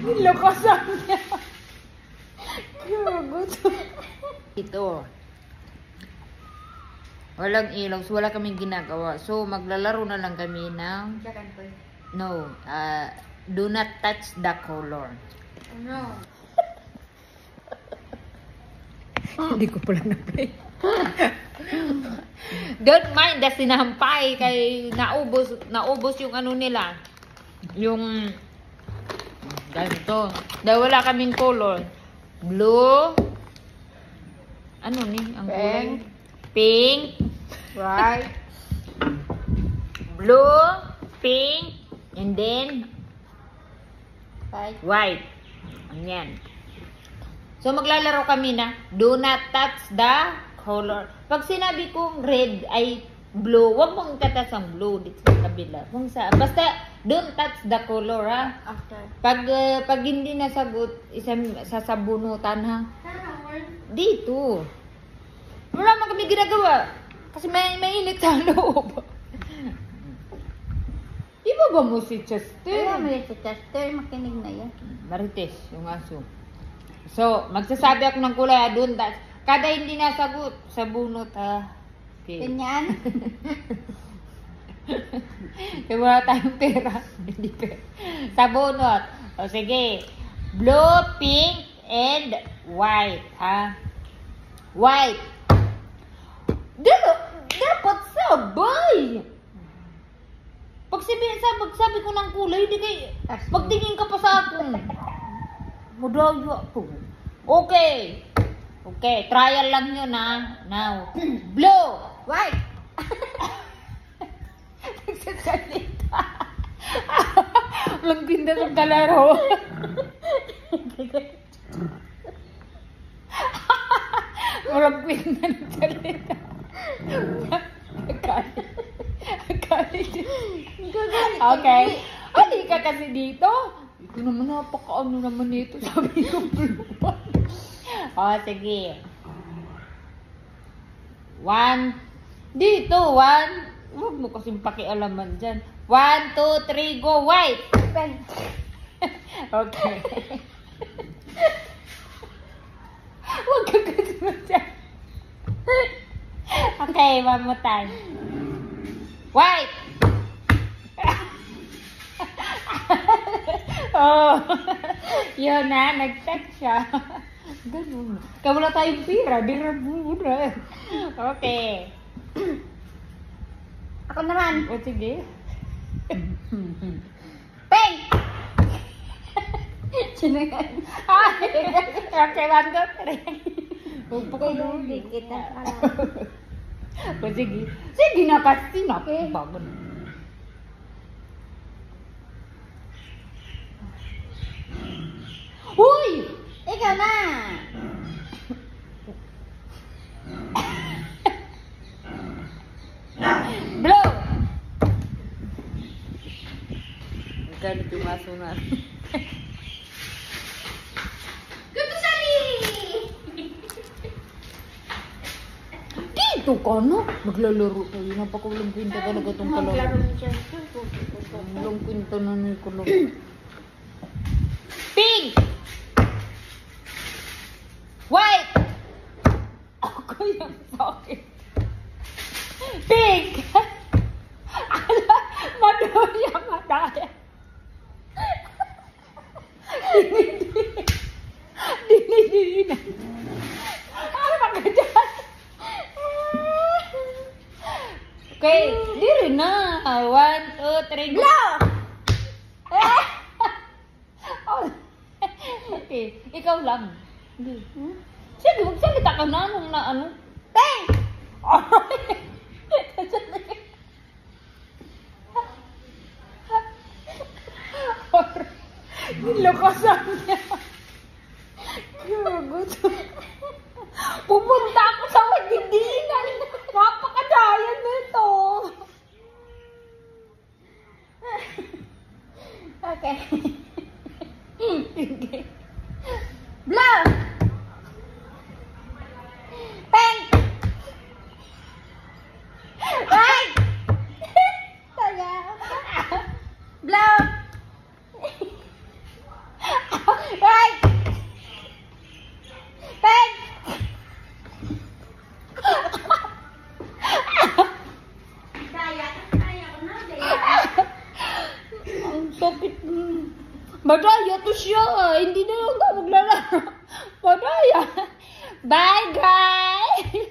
Lokosan niya. Gagot. Ito. Walang ilaw, so wala kaming ginagawa. So, maglalaro na lang kami ng... No, do not touch the color. No. Hindi ko pala na-play. Don't mind the sinampay kay naubos yung ano nila. Yung ganito. Dahil wala kaming color. Blue. Ano ni? Ang kulay? Pink. Right. Blue. Pink. And then Right. white. Ayan. So, maglalaro kami na do not touch the color. Pag sinabi kong red ay blue, wag mong tatas ang blue dito sa kabila. Basta, don't touch the color, ha? After. Pag hindi nasagot, sasabunutan, ha? Dito. Wala man kami ginagawa. Kasi may init sa loob. Di ba mo si Chester? Kaya may si Chester, makinig na yan. Marites, yung aso. So, magsasabi ako ng kulay, doon. Kada hindi nasagot, sa bunot, ha? Okay. Ganyan. Kaya wala tayong pera. Hindi pera. Sa bunot. O, sige. Blue, pink, and white, ha? White. Dapat sabay. Pag sabi ko ng kulay, di kay magtingin ka pa sa akin. Madaya po. Okay. Okay, trial lang yun, ha? Now, blue. White. Nagsasalita. Walang pinda ng kalaro. Walang pinda ng salita. Okay. Hindi ka kasi dito. Ito naman napaka-ano naman ito. Sabi ko blue. O, sige. 1. Dito, 1. Huwag mo kasing pakialaman dyan. 1, 2, 3, go, white. Pen. Okay. Huwag ka kasunod dyan. Okay, one more time. White. Oh. Yun na, nag-text siya. Ganun. Kaya wala tayong pira, di na muna. Okay. Ako naman. O, sige. Pink. Sino yan? Okay, 1, 2, 3. Huwag pa ko Hindi kita alam. O, sige. Sige na kasi na. Okay. Bago na. Uy! Ikaw na. Blow! Galit yung aso na. Dito ka na. Maglalaro tayo. Napakawalang kwenta talaga itong kalaro. Walang kwenta na na yung kalaro. Pink! White! Ako yung sakit. Pink! Ala, madaya, madaya. Dinidina. Ano ba ka dyan? Okay, diri na. 1, 2, 3, go! Blow! Okay, ikaw lang. Sige, magsalita ka na nung na ano. Pink! Nilokosan niya. Gagot. Pupunta ako sa Wadidinan. Napakadaya nito. Okay. Blow! Pink! White! Taya. Blow! Madaya to siya. Hindi na lang ka maglalaro. Madaya. Bye, guys!